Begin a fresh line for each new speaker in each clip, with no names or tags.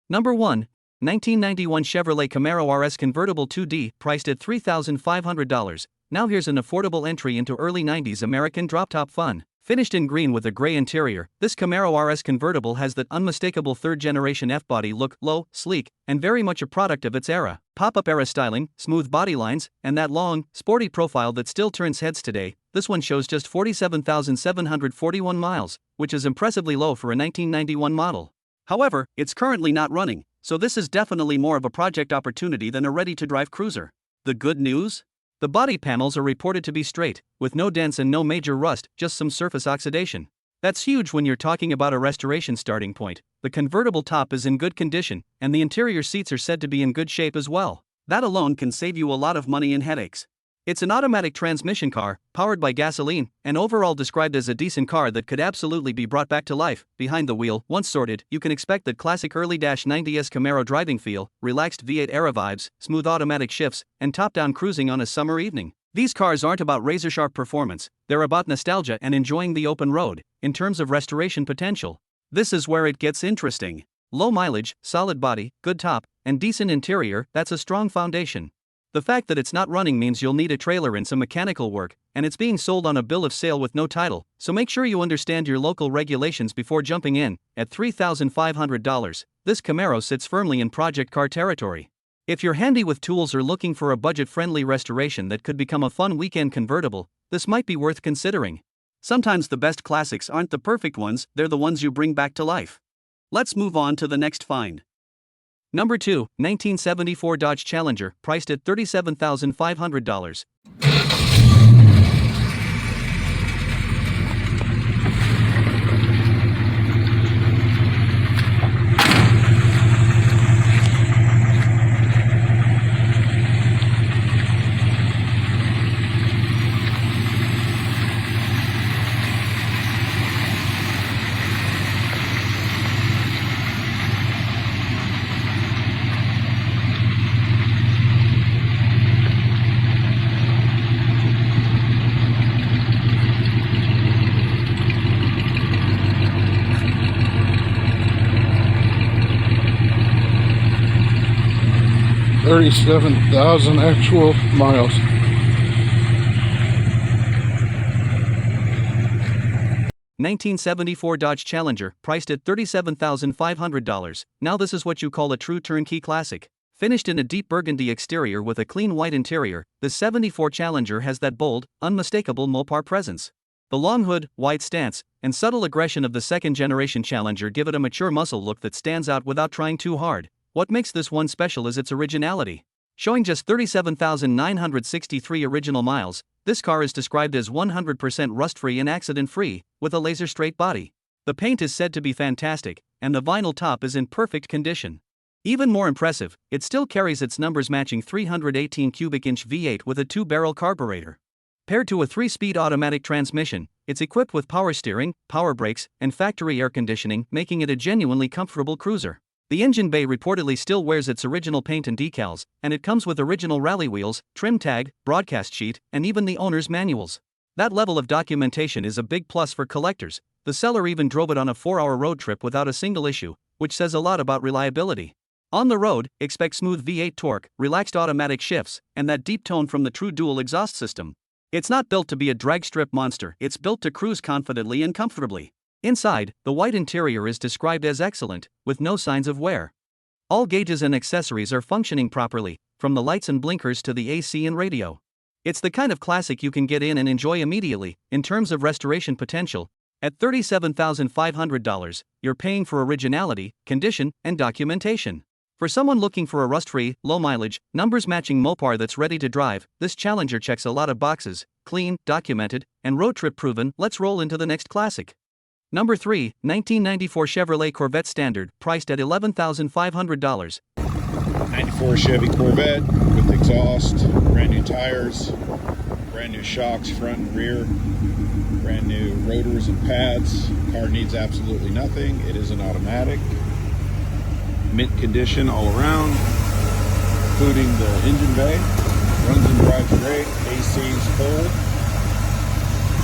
Number 1. 1991 Chevrolet Camaro RS Convertible 2D, priced at $3,500. Now here's an affordable entry into early 90s American drop-top fun. Finished in green with a gray interior, this Camaro RS Convertible has that unmistakable third-generation F-body look, low, sleek, and very much a product of its era. Pop-up era styling, smooth body lines, and that long, sporty profile that still turns heads today. This one shows just 47,741 miles, which is impressively low for a 1991 model. However, it's currently not running, so this is definitely more of a project opportunity than a ready-to-drive cruiser. The good news? The body panels are reported to be straight, with no dents and no major rust, just some surface oxidation. That's huge when you're talking about a restoration starting point. The convertible top is in good condition, and the interior seats are said to be in good shape as well. That alone can save you a lot of money and headaches. It's an automatic transmission car, powered by gasoline, and overall described as a decent car that could absolutely be brought back to life. Behind the wheel, once sorted, you can expect that classic early 90s Camaro driving feel, relaxed V8 era vibes, smooth automatic shifts, and top-down cruising on a summer evening. These cars aren't about razor-sharp performance, they're about nostalgia and enjoying the open road. In terms of restoration potential, this is where it gets interesting. Low mileage, solid body, good top, and decent interior, that's a strong foundation. The fact that it's not running means you'll need a trailer and some mechanical work, and it's being sold on a bill of sale with no title, so make sure you understand your local regulations before jumping in. At $3,500, this Camaro sits firmly in project car territory. If you're handy with tools or looking for a budget-friendly restoration that could become a fun weekend convertible, this might be worth considering. Sometimes the best classics aren't the perfect ones, they're the ones you bring back to life. Let's move on to the next find. Number 2, 1974 Dodge Challenger, priced at $37,500.
37,000 actual miles.
$1974 Dodge Challenger, priced at $37,500. Now this is what you call a true turnkey classic. Finished in a deep burgundy exterior with a clean white interior, the '74 Challenger has that bold, unmistakable Mopar presence. The long hood, wide stance, and subtle aggression of the second-generation Challenger give it a mature muscle look that stands out without trying too hard. What makes this one special is its originality. Showing just 37,963 original miles, this car is described as 100% rust-free and accident-free, with a laser-straight body. The paint is said to be fantastic, and the vinyl top is in perfect condition. Even more impressive, it still carries its numbers-matching 318 cubic-inch V8 with a 2-barrel carburetor. Paired to a 3-speed automatic transmission, it's equipped with power steering, power brakes, and factory air conditioning, making it a genuinely comfortable cruiser. The engine bay reportedly still wears its original paint and decals, and it comes with original rally wheels, trim tag, broadcast sheet, and even the owner's manuals. That level of documentation is a big plus for collectors. The seller even drove it on a 4-hour road trip without a single issue, which says a lot about reliability. On the road, expect smooth V8 torque, relaxed automatic shifts, and that deep tone from the true dual exhaust system. It's not built to be a drag strip monster, it's built to cruise confidently and comfortably. Inside, the white interior is described as excellent, with no signs of wear. All gauges and accessories are functioning properly, from the lights and blinkers to the AC and radio. It's the kind of classic you can get in and enjoy immediately. In terms of restoration potential, at $37,500, you're paying for originality, condition, and documentation. For someone looking for a rust-free, low-mileage, numbers-matching Mopar that's ready to drive, this Challenger checks a lot of boxes: clean, documented, and road trip proven. Let's roll into the next classic. Number 3, 1994 Chevrolet Corvette Standard, priced at $11,500.
94 Chevy Corvette with exhaust, brand new tires, brand new shocks front and rear, brand new rotors and pads. Car needs absolutely nothing. It is an automatic. Mint condition all around, including the engine bay. Runs and drives great. AC is cold.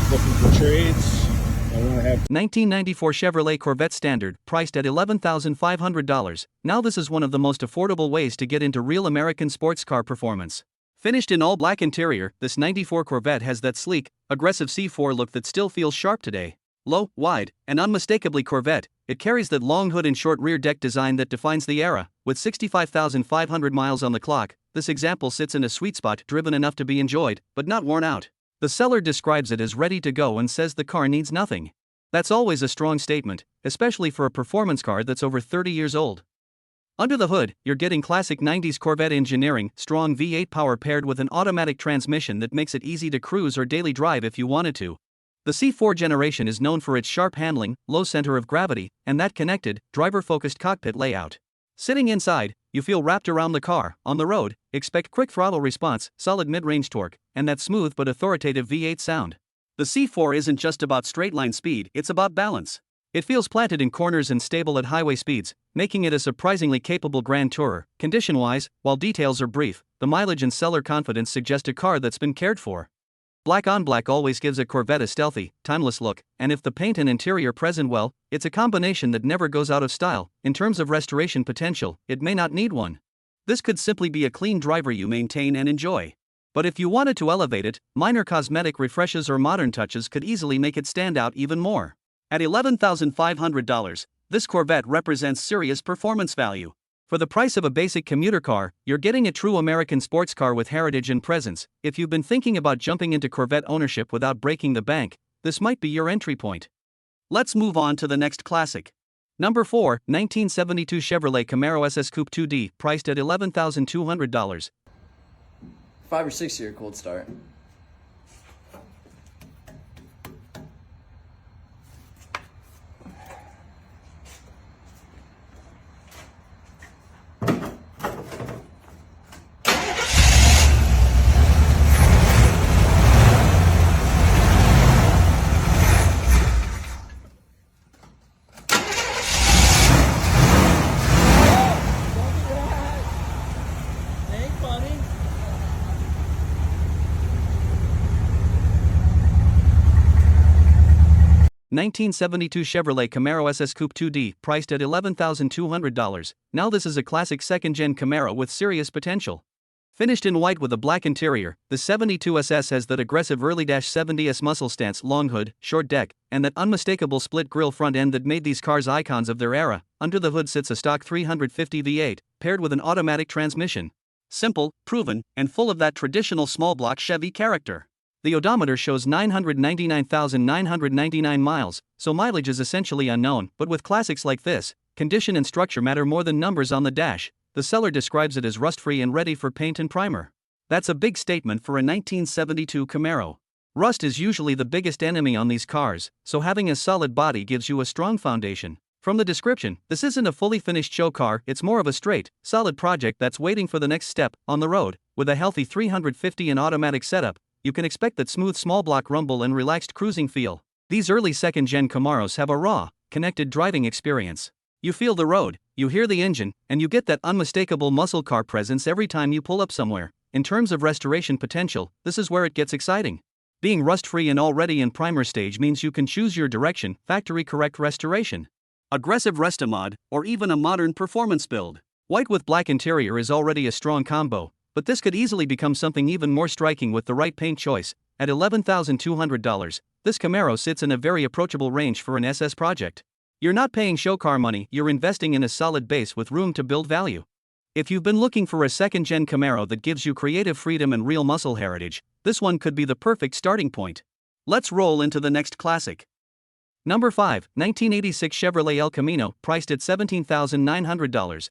Looking for trades. I want to have
1994 Chevrolet Corvette Standard, priced at $11,500. Now this is one of the most affordable ways to get into real American sports car performance. Finished in all black interior, this 94 Corvette has that sleek, aggressive C4 look that still feels sharp today. Low, wide, and unmistakably Corvette, it carries that long hood and short rear deck design that defines the era. With 65,500 miles on the clock, this example sits in a sweet spot, driven enough to be enjoyed, but not worn out. The seller describes it as ready to go and says the car needs nothing. That's always a strong statement, especially for a performance car that's over 30 years old. Under the hood, you're getting classic 90s Corvette engineering, strong V8 power paired with an automatic transmission that makes it easy to cruise or daily drive if you wanted to. The C4 generation is known for its sharp handling, low center of gravity, and that connected, driver-focused cockpit layout. Sitting inside, you feel wrapped around the car. On the road, expect quick throttle response, solid mid-range torque, and that smooth but authoritative V8 sound. The C4 isn't just about straight-line speed, it's about balance. It feels planted in corners and stable at highway speeds, making it a surprisingly capable grand tourer. Condition-wise, while details are brief, the mileage and seller confidence suggest a car that's been cared for. Black on black always gives a Corvette a stealthy, timeless look, and if the paint and interior present well, it's a combination that never goes out of style. In terms of restoration potential, it may not need one. This could simply be a clean driver you maintain and enjoy. But if you wanted to elevate it, minor cosmetic refreshes or modern touches could easily make it stand out even more. At $11,500, this Corvette represents serious performance value. For the price of a basic commuter car, you're getting a true American sports car with heritage and presence. If you've been thinking about jumping into Corvette ownership without breaking the bank, this might be your entry point. Let's move on to the next classic. Number 4, 1972 Chevrolet Camaro SS Coupe 2D, priced at $11,200.
5 or 6 year cold start.
Thanks, buddy.
1972 Chevrolet Camaro SS Coupe 2D, priced at $11,200. Now this is a classic second-gen Camaro with serious potential. Finished in white with a black interior, the 72 SS has that aggressive early -70s muscle stance, long hood, short deck, and that unmistakable split grille front end that made these cars icons of their era. Under the hood sits a stock 350 V8, paired with an automatic transmission. Simple, proven, and full of that traditional small block Chevy character. The odometer shows 999,999 miles, so mileage is essentially unknown, but with classics like this, condition and structure matter more than numbers on the dash. The seller describes it as rust-free and ready for paint and primer. That's a big statement for a 1972 Camaro. Rust is usually the biggest enemy on these cars, so having a solid body gives you a strong foundation. From the description, this isn't a fully finished show car, it's more of a straight, solid project that's waiting for the next step. On the road, with a healthy 350 and automatic setup, you can expect that smooth small block rumble and relaxed cruising feel. These early second-gen Camaros have a raw, connected driving experience. You feel the road, you hear the engine, and you get that unmistakable muscle car presence every time you pull up somewhere. In terms of restoration potential, this is where it gets exciting. Being rust-free and already in primer stage means you can choose your direction, factory-correct restoration, aggressive resto mod, or even a modern performance build. White with black interior is already a strong combo, but this could easily become something even more striking with the right paint choice. At $11,200, this Camaro sits in a very approachable range for an SS project. You're not paying show car money, you're investing in a solid base with room to build value. If you've been looking for a second-gen Camaro that gives you creative freedom and real muscle heritage, this one could be the perfect starting point. Let's roll into the next classic. Number 5, 1986 Chevrolet El Camino, priced at $17,900.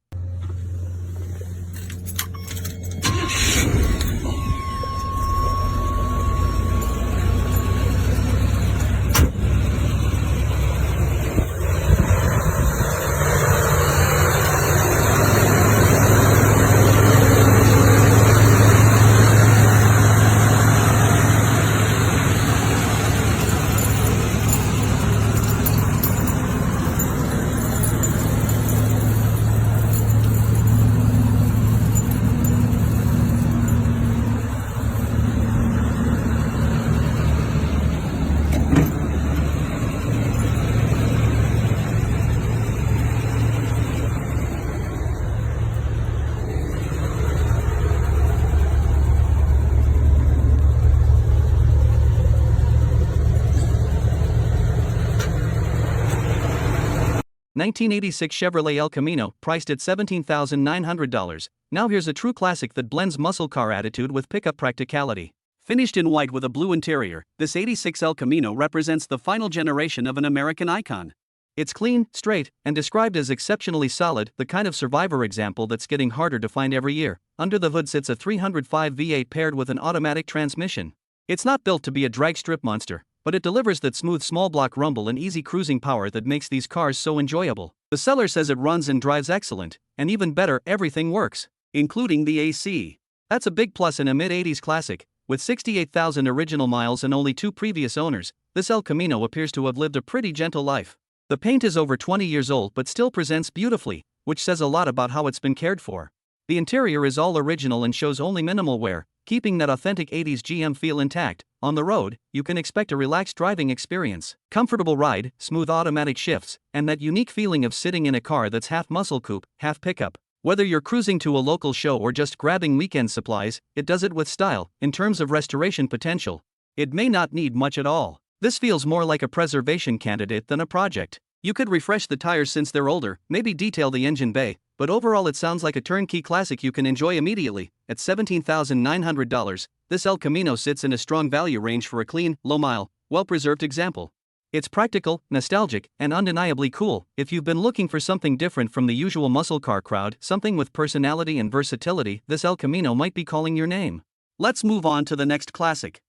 1986 Chevrolet El Camino, priced at $17,900. Now here's a true classic that blends muscle car attitude with pickup practicality. Finished in white with a blue interior, this 86 El Camino represents the final generation of an American icon. It's clean, straight, and described as exceptionally solid, the kind of survivor example that's getting harder to find every year. Under the hood sits a 305 V8 paired with an automatic transmission. It's not built to be a drag strip monster, but it delivers that smooth small block rumble and easy cruising power that makes these cars so enjoyable. The seller says it runs and drives excellent, and even better, everything works, including the AC. That's a big plus in a mid-80s classic. With 68,000 original miles and only 2 previous owners, this El Camino appears to have lived a pretty gentle life. The paint is over 20 years old but still presents beautifully, which says a lot about how it's been cared for. The interior is all original and shows only minimal wear, keeping that authentic 80s GM feel intact. On the road, you can expect a relaxed driving experience, comfortable ride, smooth automatic shifts, and that unique feeling of sitting in a car that's half muscle coupe, half pickup. Whether you're cruising to a local show or just grabbing weekend supplies, it does it with style. In terms of restoration potential, it may not need much at all. This feels more like a preservation candidate than a project. You could refresh the tires since they're older, maybe detail the engine bay, but overall it sounds like a turnkey classic you can enjoy immediately. At $17,900, this El Camino sits in a strong value range for a clean, low-mile, well-preserved example. It's practical, nostalgic, and undeniably cool. If you've been looking for something different from the usual muscle car crowd, something with personality and versatility, this El Camino might be calling your name. Let's move on to the next classic.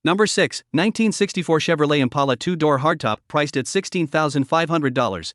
Number 6, 1964 Chevrolet Impala 2-door hardtop, priced at $16,500.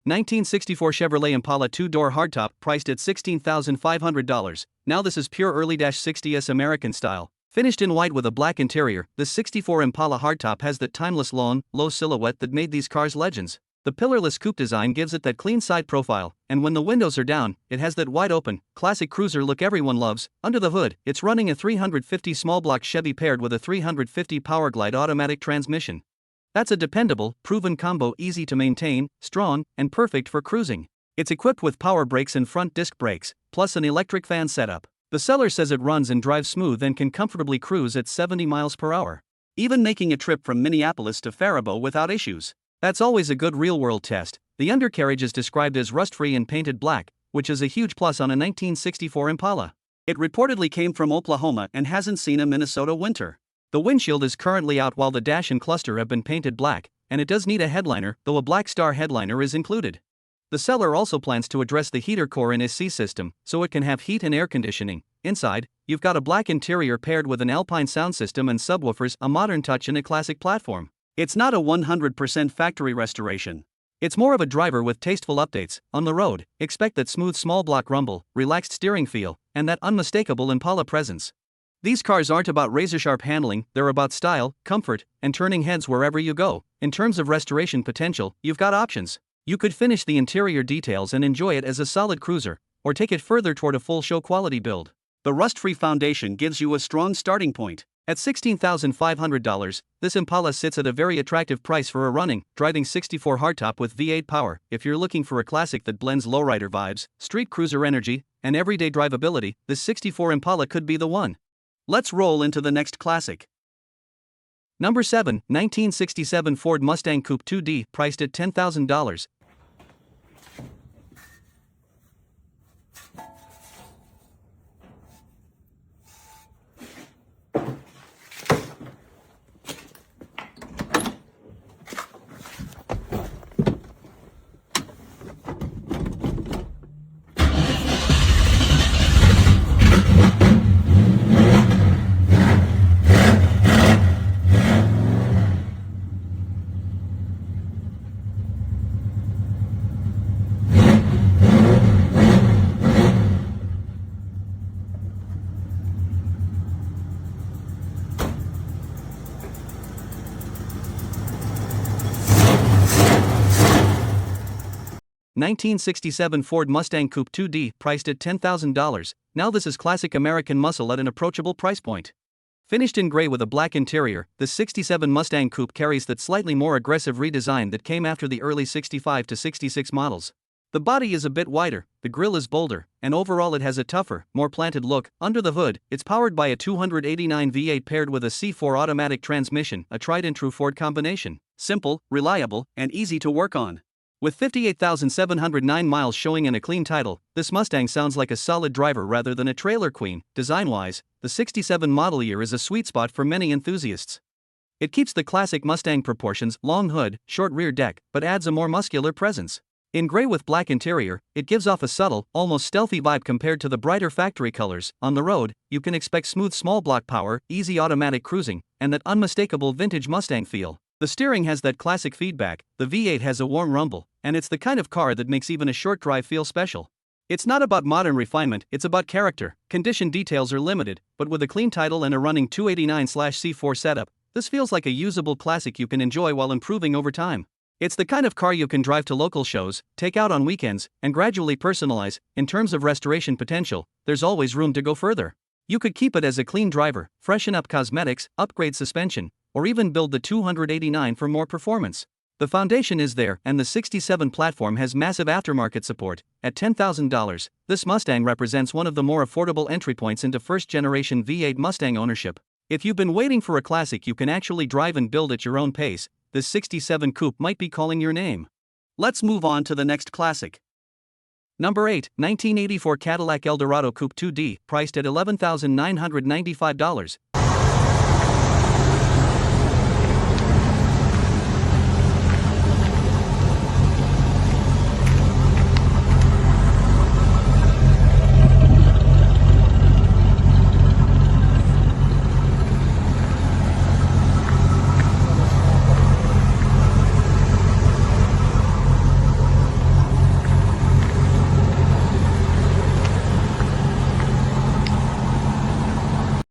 1964 Chevrolet Impala 2-door hardtop, priced at $16,500. Now this is pure early-60s American style. Finished in white with a black interior, this 64 Impala hardtop has that timeless long, low silhouette that made these cars legends. The pillarless coupe design gives it that clean side profile, and when the windows are down, it has that wide-open, classic cruiser look everyone loves. Under the hood, it's running a 350 small block Chevy paired with a 350 Powerglide automatic transmission. That's a dependable, proven combo, easy to maintain, strong, and perfect for cruising. It's equipped with power brakes and front disc brakes, plus an electric fan setup. The seller says it runs and drives smooth and can comfortably cruise at 70 miles per hour, even making a trip from Minneapolis to Faribault without issues. That's always a good real-world test. The undercarriage is described as rust-free and painted black, which is a huge plus on a 1964 Impala. It reportedly came from Oklahoma and hasn't seen a Minnesota winter. The windshield is currently out while the dash and cluster have been painted black, and it does need a headliner, though a Black Star headliner is included. The seller also plans to address the heater core in his C system, so it can have heat and air conditioning. Inside, you've got a black interior paired with an Alpine sound system and subwoofers, a modern touch in a classic platform. It's not a 100% factory restoration. It's more of a driver with tasteful updates. On the road, expect that smooth small block rumble, relaxed steering feel, and that unmistakable Impala presence. These cars aren't about razor-sharp handling, they're about style, comfort, and turning heads wherever you go. In terms of restoration potential, you've got options. You could finish the interior details and enjoy it as a solid cruiser, or take it further toward a full show quality build. The rust-free foundation gives you a strong starting point. At $16,500, this Impala sits at a very attractive price for a running, driving 64 hardtop with V8 power. If you're looking for a classic that blends lowrider vibes, street cruiser energy, and everyday drivability, this 64 Impala could be the one. Let's roll into the next classic. Number 7, 1967 Ford Mustang Coupe 2D, priced at $10,000. 1967 Ford Mustang Coupe 2D priced at $10,000. Now this is classic American muscle at an approachable price point. Finished in gray with a black interior, this 67 Mustang Coupe carries that slightly more aggressive redesign that came after the early 65 to 66 models. The body is a bit wider, the grille is bolder, and overall it has a tougher, more planted look. Under the hood, it's powered by a 289 V8 paired with a C4 automatic transmission, a tried-and-true Ford combination. Simple, reliable, and easy to work on. With 58,709 miles showing and a clean title, this Mustang sounds like a solid driver rather than a trailer queen. Design-wise, the 67 model year is a sweet spot for many enthusiasts. It keeps the classic Mustang proportions, long hood, short rear deck, but adds a more muscular presence. In gray with black interior, it gives off a subtle, almost stealthy vibe compared to the brighter factory colors. On the road, you can expect smooth small block power, easy automatic cruising, and that unmistakable vintage Mustang feel. The steering has that classic feedback, the V8 has a warm rumble, and it's the kind of car that makes even a short drive feel special. It's not about modern refinement, it's about character. Condition details are limited, but with a clean title and a running 289/C4 setup, this feels like a usable classic you can enjoy while improving over time. It's the kind of car you can drive to local shows, take out on weekends, and gradually personalize. In terms of restoration potential, there's always room to go further. You could keep it as a clean driver, freshen up cosmetics, upgrade suspension, or even build the 289 for more performance. The foundation is there, and the 67 platform has massive aftermarket support. At $10,000, this Mustang represents one of the more affordable entry points into first-generation V8 Mustang ownership. If you've been waiting for a classic you can actually drive and build at your own pace, this 67 Coupe might be calling your name. Let's move on to the next classic. Number 8, 1984 Cadillac Eldorado Coupe 2D, priced at $11,995.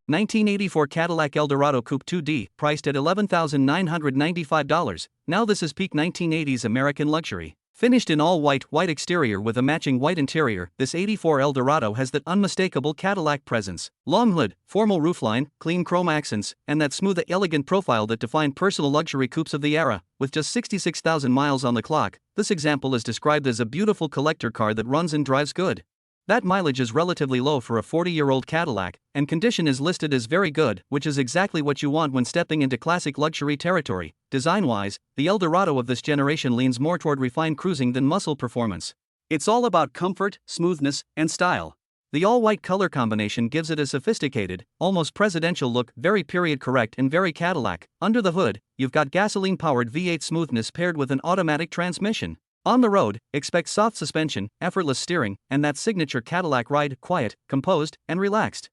$1984 Cadillac Eldorado Coupe 2D, priced at $11,995. Now this is peak 1980s American luxury. Finished in all white exterior with a matching white interior, this 84 Eldorado has that unmistakable Cadillac presence. Long hood, formal roofline, clean chrome accents, and that smooth, elegant profile that defined personal luxury coupes of the era. With just 66,000 miles on the clock, this example is described as a beautiful collector car that runs and drives good. That mileage is relatively low for a 40-year-old Cadillac, and condition is listed as very good, which is exactly what you want when stepping into classic luxury territory. Design-wise, the Eldorado of this generation leans more toward refined cruising than muscle performance. It's all about comfort, smoothness, and style. The all-white color combination gives it a sophisticated, almost presidential look, very period-correct and very Cadillac. Under the hood, you've got gasoline-powered V8 smoothness paired with an automatic transmission. On the road, expect soft suspension, effortless steering, and that signature Cadillac ride, quiet, composed, and relaxed.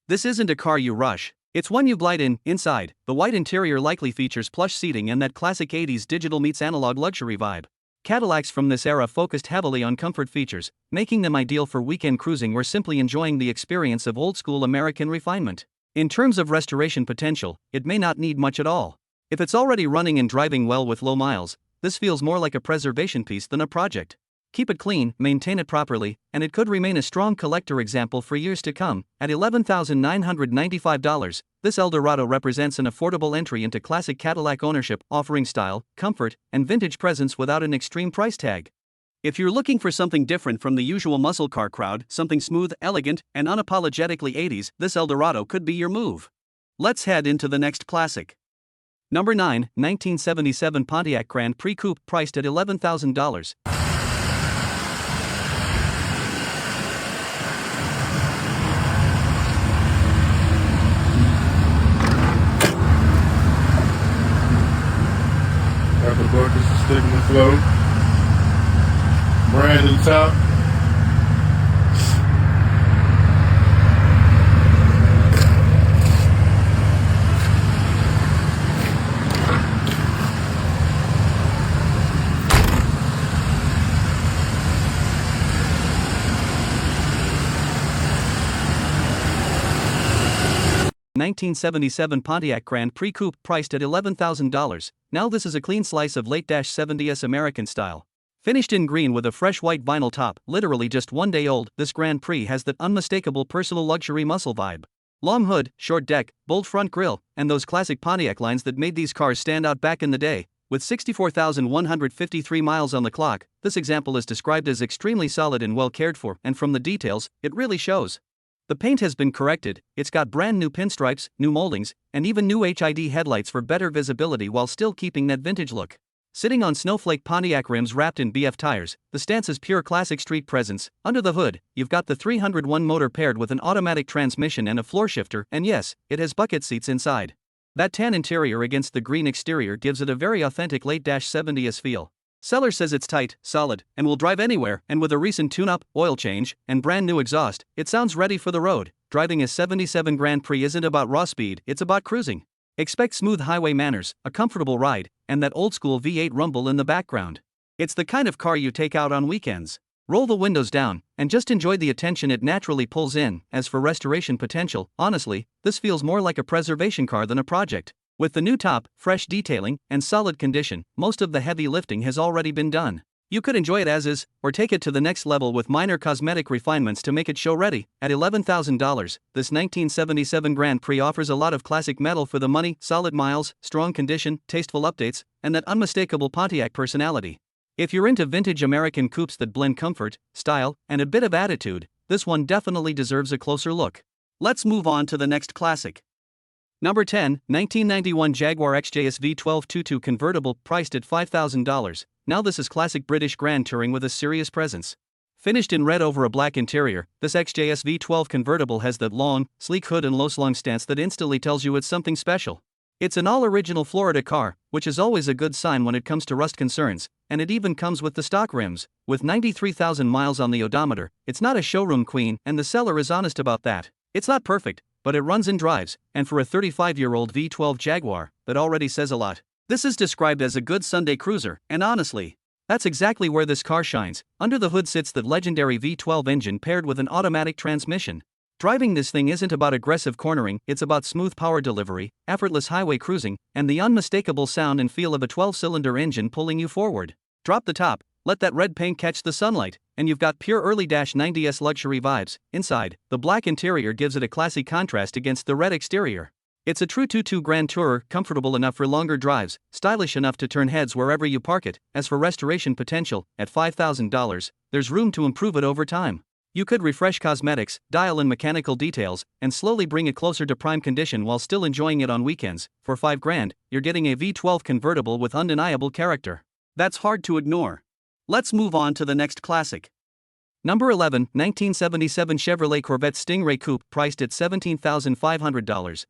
This isn't a car you rush. It's one you glide in. Inside, the white interior likely features plush seating and that classic 80s digital meets analog luxury vibe. Cadillacs from this era focused heavily on comfort features, making them ideal for weekend cruising or simply enjoying the experience of old-school American refinement. In terms of restoration potential, it may not need much at all. If it's already running and driving well with low miles, this feels more like a preservation piece than a project. Keep it clean, maintain it properly, and it could remain a strong collector example for years to come. At $11,995, this Eldorado represents an affordable entry into classic Cadillac ownership, offering style, comfort, and vintage presence without an extreme price tag. If you're looking for something different from the usual muscle car crowd, something smooth, elegant, and unapologetically 80s, this Eldorado could be your move. Let's head into the next classic. Number 9, 1977 Pontiac Grand Prix Coupe, priced at $11,000.
Got the buckets to stick in the flow. Brand new top.
$1977 Pontiac Grand Prix Coupe, priced at $11,000. Now this is a clean slice of late-70s American style. Finished in green with a fresh white vinyl top, literally just 1 day old, this Grand Prix has that unmistakable personal luxury muscle vibe. Long hood, short deck, bold front grille, and those classic Pontiac lines that made these cars stand out back in the day. With 64,153 miles on the clock, this example is described as extremely solid and well cared for, and from the details, it really shows. The paint has been corrected, it's got brand new pinstripes, new moldings, and even new HID headlights for better visibility while still keeping that vintage look. Sitting on snowflake Pontiac rims wrapped in BF tires, the stance is pure classic street presence. Under the hood, you've got the 301 motor paired with an automatic transmission and a floor shifter, and yes, it has bucket seats inside. That tan interior against the green exterior gives it a very authentic late-70s feel. Seller says it's tight, solid, and will drive anywhere, and with a recent tune-up, oil change, and brand new exhaust, it sounds ready for the road. Driving a 77 Grand Prix isn't about raw speed, it's about cruising. Expect smooth highway manners, a comfortable ride, and that old-school V8 rumble in the background. It's the kind of car you take out on weekends. Roll the windows down, and just enjoy the attention it naturally pulls in. As for restoration potential, honestly, this feels more like a preservation car than a project. With the new top, fresh detailing, and solid condition, most of the heavy lifting has already been done. You could enjoy it as is, or take it to the next level with minor cosmetic refinements to make it show-ready. At $11,000, this 1977 Grand Prix offers a lot of classic metal for the money, solid miles, strong condition, tasteful updates, and that unmistakable Pontiac personality. If you're into vintage American coupes that blend comfort, style, and a bit of attitude, this one definitely deserves a closer look. Let's move on to the next classic. Number 10, 1991 Jaguar XJS V12 convertible, priced at $5,000. Now this is classic British Grand Touring with a serious presence. Finished in red over a black interior, this XJS V12 convertible has that long, sleek hood and low slung stance that instantly tells you it's something special. It's an all-original Florida car, which is always a good sign when it comes to rust concerns, and it even comes with the stock rims. With 93,000 miles on the odometer, it's not a showroom queen, and the seller is honest about that. It's not perfect, but it runs and drives, and for a 35-year-old V12 Jaguar, that already says a lot. This is described as a good Sunday cruiser, and honestly, that's exactly where this car shines. Under the hood sits the legendary V12 engine paired with an automatic transmission. Driving this thing isn't about aggressive cornering, it's about smooth power delivery, effortless highway cruising, and the unmistakable sound and feel of a 12-cylinder engine pulling you forward. Drop the top, let that red paint catch the sunlight, and you've got pure early 90s luxury vibes. Inside, the black interior gives it a classy contrast against the red exterior. It's a true 2.2 Grand Tourer, comfortable enough for longer drives, stylish enough to turn heads wherever you park it. As for restoration potential, at $5,000, there's room to improve it over time. You could refresh cosmetics, dial in mechanical details, and slowly bring it closer to prime condition while still enjoying it on weekends. For $5,000, you're getting a V12 convertible with undeniable character. That's hard to ignore. Let's move on to the next classic. Number 11, 1977 Chevrolet Corvette Stingray Coupe, priced at $17,500.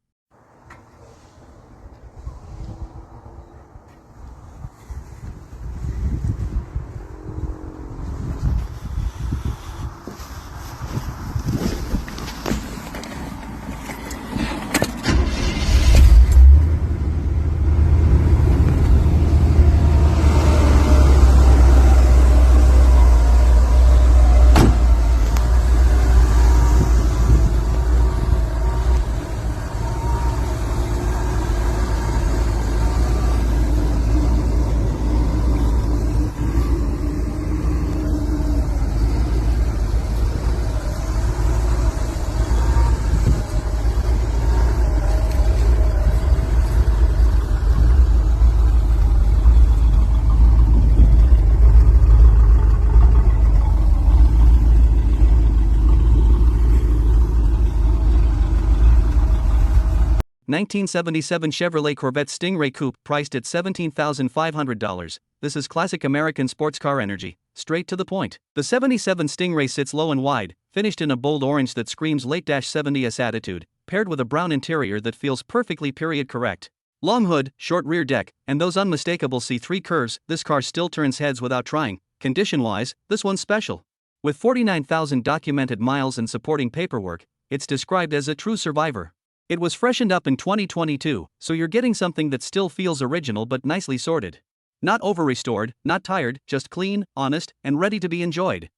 $1977 Chevrolet Corvette Stingray Coupe, priced at $17,500. This is classic American sports car energy, straight to the point. The 77 Stingray sits low and wide, finished in a bold orange that screams late-70s attitude, paired with a brown interior that feels perfectly period correct. Long hood, short rear deck, and those unmistakable C3 curves, this car still turns heads without trying. Condition-wise, this one's special. With 49,000 documented miles and supporting paperwork, it's described as a true survivor. It was freshened up in 2022, so you're getting something that still feels original but nicely sorted. Not over-restored, not tired, just clean, honest, and ready to be enjoyed.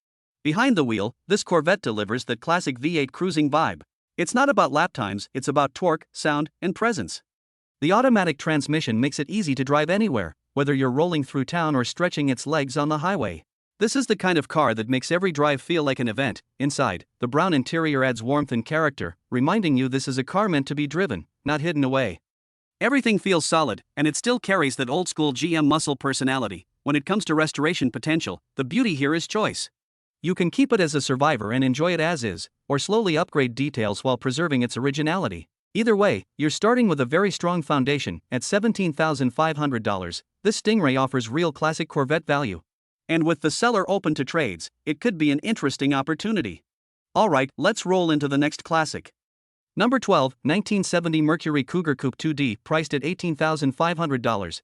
Behind the wheel, this Corvette delivers that classic V8 cruising vibe. It's not about lap times, it's about torque, sound, and presence. The automatic transmission makes it easy to drive anywhere, whether you're rolling through town or stretching its legs on the highway. This is the kind of car that makes every drive feel like an event. Inside, the brown interior adds warmth and character, reminding you this is a car meant to be driven, not hidden away. Everything feels solid, and it still carries that old-school GM muscle personality. When it comes to restoration potential, the beauty here is choice. You can keep it as a survivor and enjoy it as is, or slowly upgrade details while preserving its originality. Either way, you're starting with a very strong foundation. At $17,500, this Stingray offers real classic Corvette value. And with the seller open to trades, it could be an interesting opportunity. Alright, let's roll into the next classic. Number 12, 1970 Mercury Cougar Coupe 2D, priced at $18,500.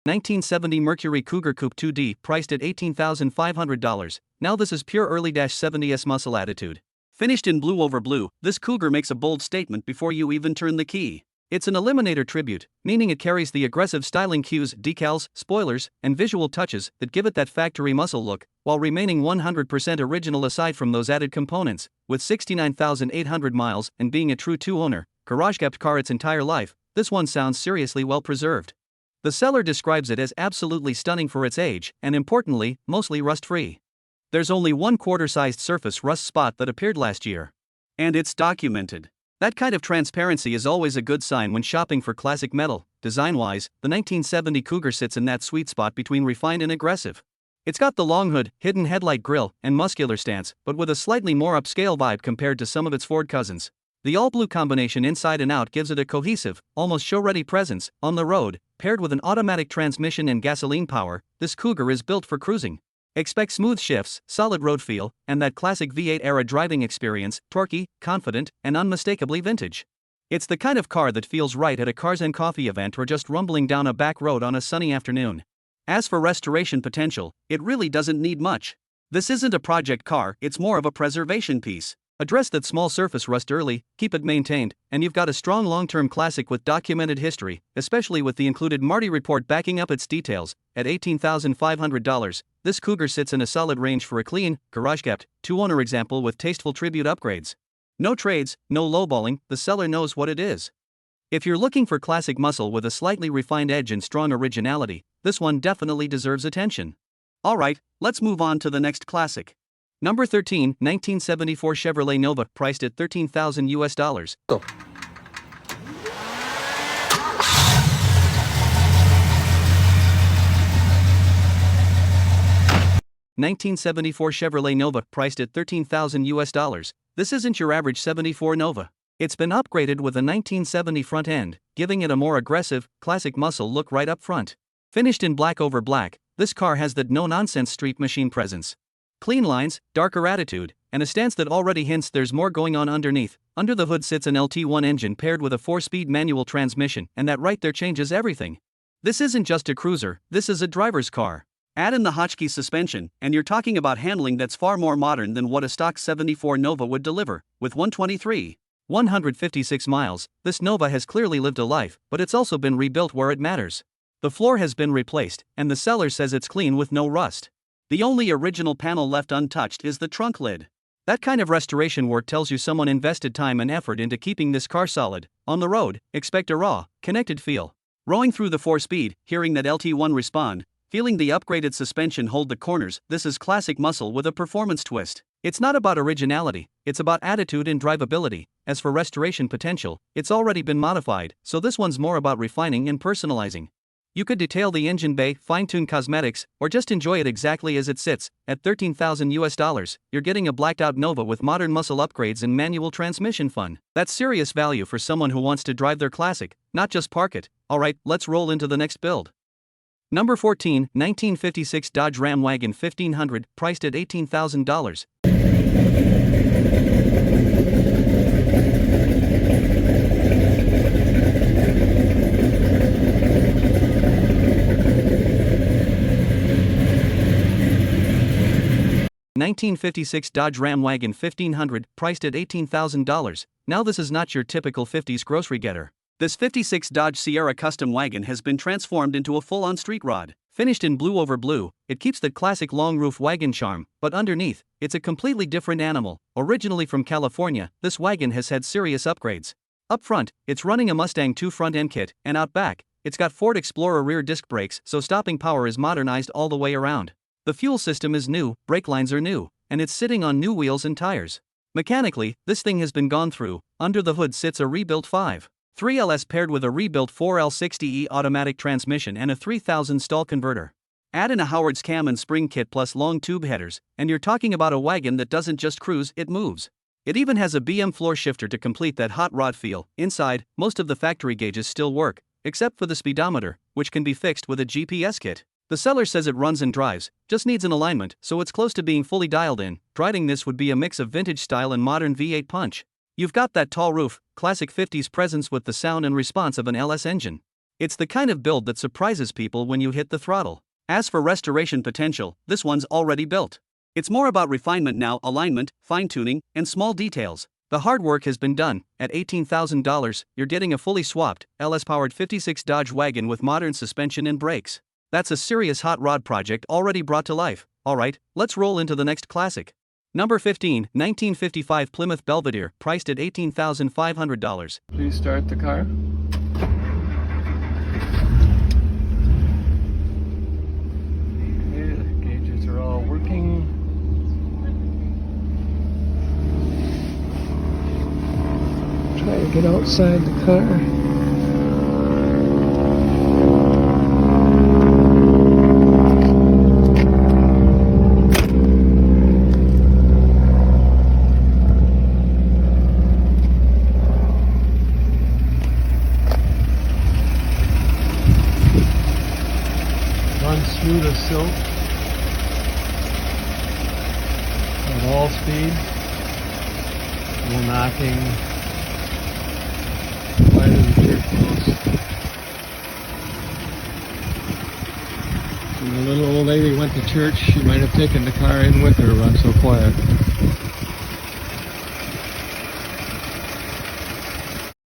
1970 Mercury Cougar Coupe 2D, priced at $18,500. Now this is pure early-70s muscle attitude. Finished in blue over blue, this Cougar makes a bold statement before you even turn the key. It's an Eliminator tribute, meaning it carries the aggressive styling cues, decals, spoilers, and visual touches that give it that factory muscle look, while remaining 100% original aside from those added components. With 69,800 miles and being a true two-owner, garage-kept car its entire life, this one sounds seriously well preserved. The seller describes it as absolutely stunning for its age, and importantly, mostly rust-free. There's only one quarter-sized surface rust spot that appeared last year. And it's documented. That kind of transparency is always a good sign when shopping for classic metal. Design-wise, the 1970 Cougar sits in that sweet spot between refined and aggressive. It's got the long hood, hidden headlight grille, and muscular stance, but with a slightly more upscale vibe compared to some of its Ford cousins. The all-blue combination inside and out gives it a cohesive, almost show-ready presence. On the road, paired with an automatic transmission and gasoline power, this Cougar is built for cruising. Expect smooth shifts, solid road feel, and that classic V8-era driving experience, torquey, confident, and unmistakably vintage. It's the kind of car that feels right at a Cars and Coffee event or just rumbling down a back road on a sunny afternoon. As for restoration potential, it really doesn't need much. This isn't a project car, it's more of a preservation piece. Address that small surface rust early, keep it maintained, and you've got a strong long-term classic with documented history, especially with the included Marty report backing up its details. At $18,500, this Cougar sits in a solid range for a clean, garage-kept, two-owner example with tasteful tribute upgrades. No trades, no lowballing, the seller knows what it is. If you're looking for classic muscle with a slightly refined edge and strong originality, this one definitely deserves attention. Alright, let's move on to the next classic. Number 13, 1974 Chevrolet Nova, priced at $13,000 US.
Go.
1974 Chevrolet Nova, priced at $13,000 US. This isn't your average 74 Nova. It's been upgraded with a 1970 front end, giving it a more aggressive, classic muscle look right up front. Finished in black over black, this car has that no-nonsense street machine presence. Clean lines, darker attitude, and a stance that already hints there's more going on underneath. Under the hood sits an LT1 engine paired with a 4-speed manual transmission, and that right there changes everything. This isn't just a cruiser, this is a driver's car. Add in the Hotchkiss suspension, and you're talking about handling that's far more modern than what a stock 74 Nova would deliver. With 156 miles, this Nova has clearly lived a life, but it's also been rebuilt where it matters. The floor has been replaced, and the seller says it's clean with no rust. The only original panel left untouched is the trunk lid. That kind of restoration work tells you someone invested time and effort into keeping this car solid. On the road, expect a raw, connected feel. Rowing through the 4-speed, hearing that LT1 respond, feeling the upgraded suspension hold the corners, this is classic muscle with a performance twist. It's not about originality, it's about attitude and drivability. As for restoration potential, it's already been modified, so this one's more about refining and personalizing. You could detail the engine bay, fine-tune cosmetics, or just enjoy it exactly as it sits. At $13,000, you're getting a blacked-out Nova with modern muscle upgrades and manual transmission fun. That's serious value for someone who wants to drive their classic, not just park it. Alright, let's roll into the next build. Number 14, 1956 Dodge Ram Wagon 1500, priced at $18,000. $1956 Dodge Ram Wagon 1500, priced at $18,000. Now this is not your typical 50s grocery getter. This 56 Dodge Sierra custom wagon has been transformed into a full-on street rod. Finished in blue over blue, it keeps the classic long roof wagon charm, but underneath, it's a completely different animal. Originally from California, this wagon has had serious upgrades. Up front, it's running a Mustang 2 front end kit, and out back, it's got Ford Explorer rear disc brakes, so stopping power is modernized all the way around. The fuel system is new, brake lines are new, and it's sitting on new wheels and tires. Mechanically, this thing has been gone through. Under the hood sits a rebuilt 5.3 paired with a rebuilt 4L60E automatic transmission and a 3000 stall converter. Add in a Howard's cam and spring kit plus long tube headers, and you're talking about a wagon that doesn't just cruise, it moves. It even has a BM floor shifter to complete that hot rod feel. Inside, most of the factory gauges still work, except for the speedometer, which can be fixed with a GPS kit. The seller says it runs and drives, just needs an alignment, so it's close to being fully dialed in. Driving this would be a mix of vintage style and modern V8 punch. You've got that tall roof, classic 50s presence with the sound and response of an LS engine. It's the kind of build that surprises people when you hit the throttle. As for restoration potential, this one's already built. It's more about refinement now, alignment, fine-tuning, and small details. The hard work has been done. At $18,000, you're getting a fully swapped, LS-powered 56 Dodge wagon with modern suspension and brakes. That's a serious hot rod project already brought to life. Alright, let's roll into the next classic. Number 15, 1955 Plymouth Belvedere, priced at $18,500.
Please start the car. Okay, the gauges are all working. Try to get outside the car. Smooth as silk at all speeds, no knocking, right in the dirt post. When the little old lady went to church, she might have taken the car in with her, run so quiet.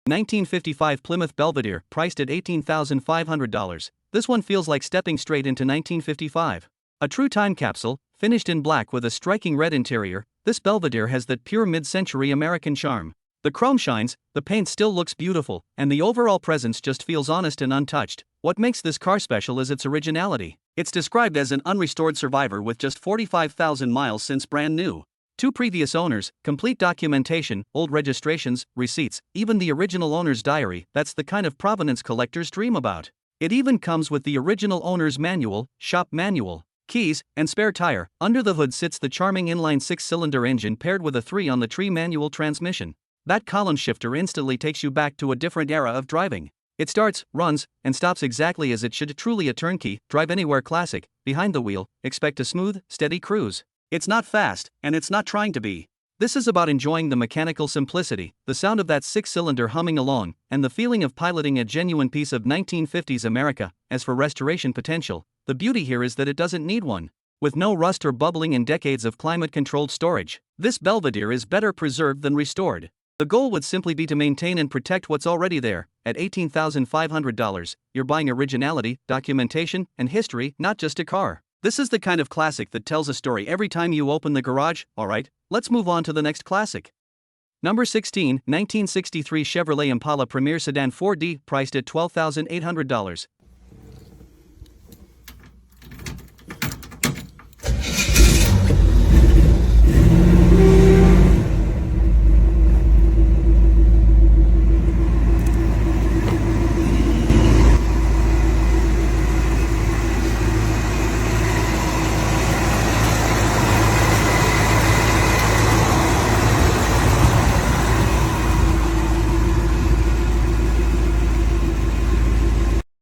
1955 Plymouth Belvedere, priced at $18,500. This one feels like stepping straight into 1955. A true time capsule, finished in black with a striking red interior, this Belvedere has that pure mid-century American charm. The chrome shines, the paint still looks beautiful, and the overall presence just feels honest and untouched. What makes this car special is its originality. It's described as an unrestored survivor with just 45,000 miles since brand new. 2 previous owners, complete documentation, old registrations, receipts, even the original owner's diary. That's the kind of provenance collectors dream about. It even comes with the original owner's manual, shop manual, keys, and spare tire. Under the hood sits the charming inline 6-cylinder engine paired with a 3-on-the-tree manual transmission. That column shifter instantly takes you back to a different era of driving. It starts, runs, and stops exactly as it should. Truly a turnkey, drive anywhere classic. Behind the wheel, expect a smooth, steady cruise. It's not fast, and it's not trying to be. This is about enjoying the mechanical simplicity, the sound of that 6-cylinder humming along, and the feeling of piloting a genuine piece of 1950s America. As for restoration potential, the beauty here is that it doesn't need one. With no rust or bubbling and decades of climate-controlled storage, this Belvedere is better preserved than restored. The goal would simply be to maintain and protect what's already there. At $18,500, you're buying originality, documentation, and history, not just a car. This is the kind of classic that tells a story every time you open the garage. Alright, let's move on to the next classic. Number 16, 1963 Chevrolet Impala Premier Sedan 4D, priced at $12,800.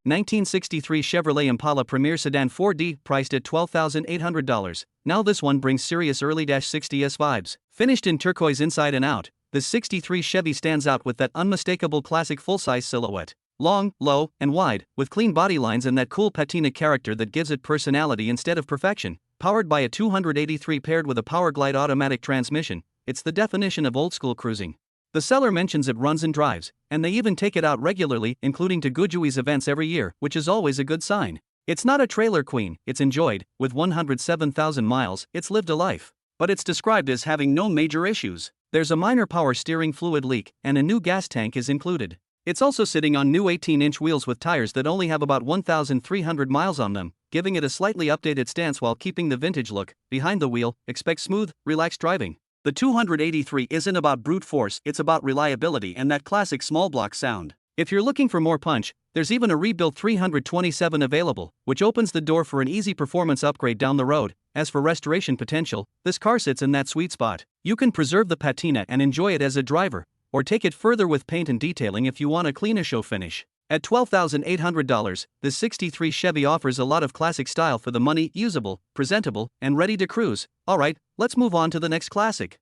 1963 Chevrolet Impala Premier Sedan 4D priced at $12,800. Now this one brings serious early -60s vibes. Finished in turquoise inside and out, the 63 Chevy stands out with that unmistakable classic full-size silhouette. Long, low, and wide, with clean body lines and that cool patina character that gives it personality instead of perfection. Powered by a 283 paired with a Powerglide automatic transmission, it's the definition of old-school cruising. The seller mentions it runs and drives, and they even take it out regularly, including to Goodyear's events every year, which is always a good sign. It's not a trailer queen, it's enjoyed. With 107,000 miles, it's lived a life. But it's described as having no major issues. There's a minor power steering fluid leak, and a new gas tank is included. It's also sitting on new 18-inch wheels with tires that only have about 1,300 miles on them, giving it a slightly updated stance while keeping the vintage look. Behind the wheel, expect smooth, relaxed driving. The 283 isn't about brute force, it's about reliability and that classic small block sound. If you're looking for more punch, there's even a rebuilt 327 available, which opens the door for an easy performance upgrade down the road. As for restoration potential, this car sits in that sweet spot. You can preserve the patina and enjoy it as a driver, or take it further with paint and detailing if you want a cleaner show finish. At $12,800, this 63 Chevy offers a lot of classic style for the money, usable, presentable, and ready to cruise. Alright, let's move on to the next classic.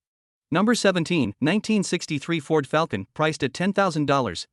Number 17, 1963 Ford Falcon, priced at $10,000.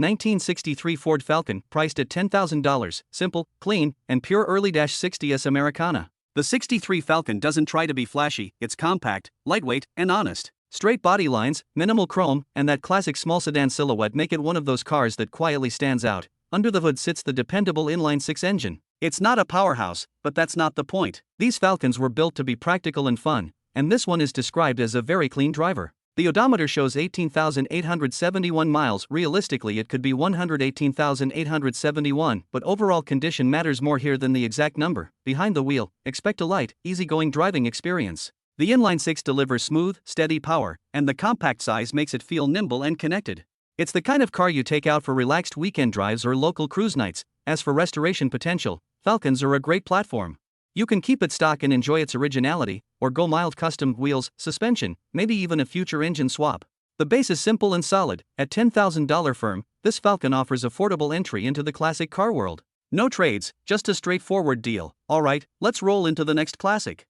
1963 Ford Falcon, priced at $10,000, simple, clean, and pure early -60s Americana. The 63 Falcon doesn't try to be flashy, it's compact, lightweight, and honest. Straight body lines, minimal chrome, and that classic small sedan silhouette make it one of those cars that quietly stands out. Under the hood sits the dependable inline-six engine. It's not a powerhouse, but that's not the point. These Falcons were built to be practical and fun, and this one is described as a very clean driver. The odometer shows 18,871 miles. Realistically, it could be 118,871, but overall condition matters more here than the exact number. Behind the wheel, expect a light, easygoing driving experience. The inline-six delivers smooth, steady power, and the compact size makes it feel nimble and connected. It's the kind of car you take out for relaxed weekend drives or local cruise nights. As for restoration potential, Falcons are a great platform. You can keep it stock and enjoy its originality, or go mild custom wheels, suspension, maybe even a future engine swap. The base is simple and solid. At $10,000 firm, this Falcon offers affordable entry into the classic car world. No trades, just a straightforward deal. Alright, let's roll into the next classic.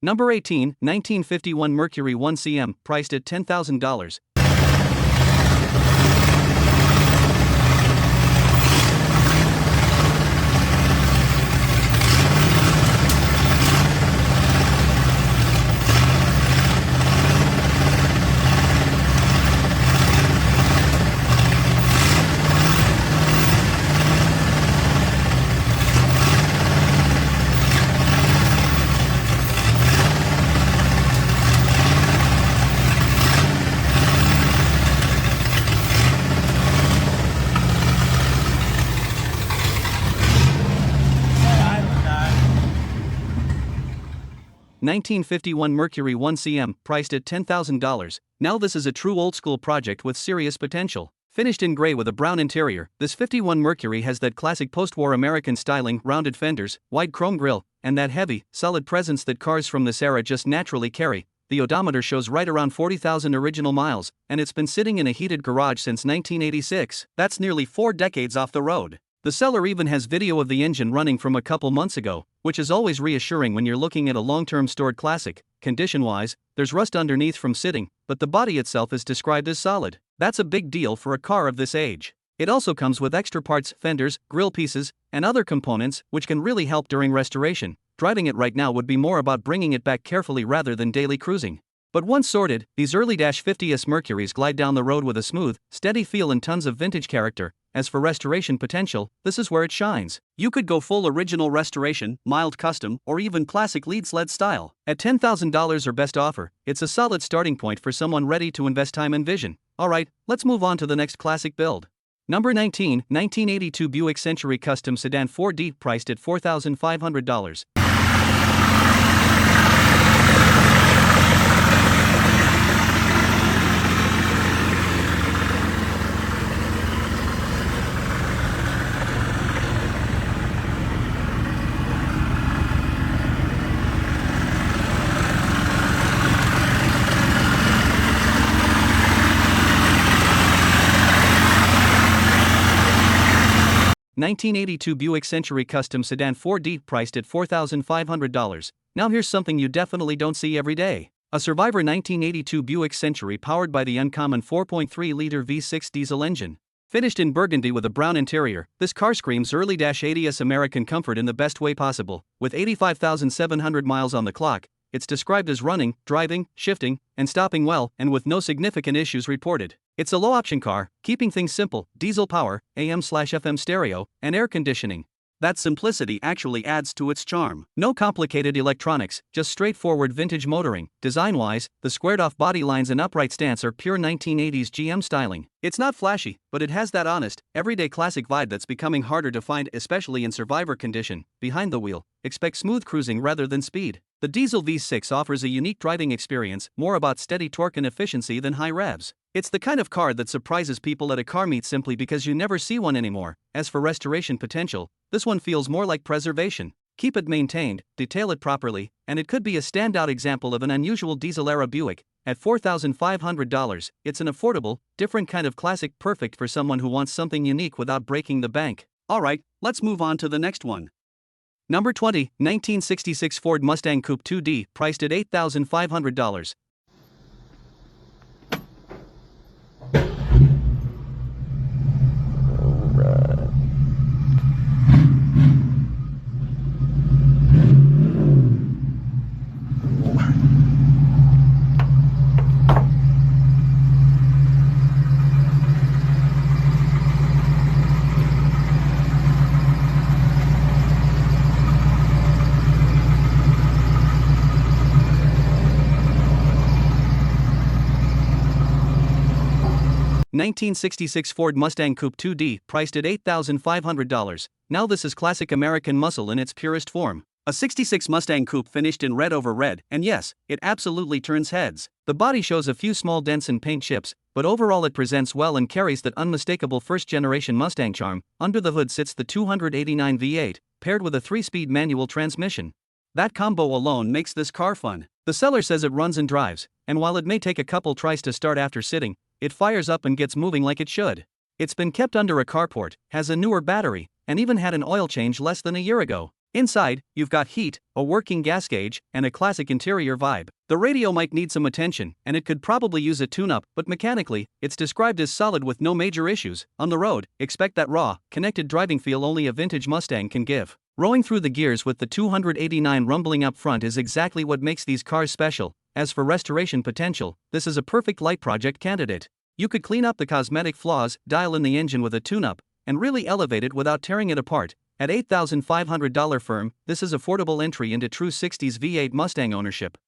Number 18, 1951 Mercury 1CM, priced at $10,000. 1951 Mercury 1CM, priced at $10,000. Now this is a true old-school project with serious potential. Finished in gray with a brown interior, this 51 Mercury has that classic post-war American styling, rounded fenders, wide chrome grille, and that heavy, solid presence that cars from this era just naturally carry. The odometer shows right around 40,000 original miles, and it's been sitting in a heated garage since 1986. That's nearly 4 decades off the road. The seller even has video of the engine running from a couple months ago, which is always reassuring when you're looking at a long-term stored classic. Condition-wise, there's rust underneath from sitting, but the body itself is described as solid. That's a big deal for a car of this age. It also comes with extra parts, fenders, grille pieces, and other components, which can really help during restoration. Driving it right now would be more about bringing it back carefully rather than daily cruising. But once sorted, these early -50s Mercuries glide down the road with a smooth, steady feel and tons of vintage character. As for restoration potential, this is where it shines. You could go full original restoration, mild custom, or even classic lead sled style. At $10,000 or best offer, it's a solid starting point for someone ready to invest time and vision. Alright, let's move on to the next classic build. Number 19, 1982 Buick Century Custom Sedan 4D, priced at $4,500. 1982 Buick Century Custom Sedan 4D, priced at $4,500. Now here's something you definitely don't see every day. A Survivor 1982 Buick Century powered by the uncommon 4.3-liter V6 diesel engine. Finished in burgundy with a brown interior, this car screams early -80s American comfort in the best way possible. With 85,700 miles on the clock, it's described as running, driving, shifting, and stopping well, and with no significant issues reported. It's a low-option car, keeping things simple: diesel power, AM/FM stereo, and air conditioning. That simplicity actually adds to its charm. No complicated electronics, just straightforward vintage motoring. Design-wise, the squared-off body lines and upright stance are pure 1980s GM styling. It's not flashy, but it has that honest, everyday classic vibe that's becoming harder to find, especially in Survivor condition. Behind the wheel, expect smooth cruising rather than speed. The diesel V6 offers a unique driving experience, more about steady torque and efficiency than high revs. It's the kind of car that surprises people at a car meet simply because you never see one anymore. As for restoration potential, this one feels more like preservation. Keep it maintained, detail it properly, and it could be a standout example of an unusual diesel-era Buick. At $4,500, it's an affordable, different kind of classic, perfect for someone who wants something unique without breaking the bank. Alright, let's move on to the next one. Number 20, 1966 Ford Mustang Coupe 2D, priced at $8,500. $1966 Ford Mustang Coupe 2D, priced at $8,500. Now this is classic American muscle in its purest form. A '66 Mustang Coupe finished in red over red, and yes, it absolutely turns heads. The body shows a few small dents and paint chips, but overall it presents well and carries that unmistakable first-generation Mustang charm. Under the hood sits the 289 V8, paired with a 3-speed manual transmission. That combo alone makes this car fun. The seller says it runs and drives, and while it may take a couple tries to start after sitting, it fires up and gets moving like it should. It's been kept under a carport, has a newer battery, and even had an oil change less than a year ago. Inside, you've got heat, a working gas gauge, and a classic interior vibe. The radio might need some attention, and it could probably use a tune-up, but mechanically, it's described as solid with no major issues. On the road, expect that raw, connected driving feel only a vintage Mustang can give. Rolling through the gears with the 289 rumbling up front is exactly what makes these cars special. As for restoration potential, this is a perfect light project candidate. You could clean up the cosmetic flaws, dial in the engine with a tune-up, and really elevate it without tearing it apart. At $8,500 firm, this is affordable entry into true 60s V8 Mustang ownership.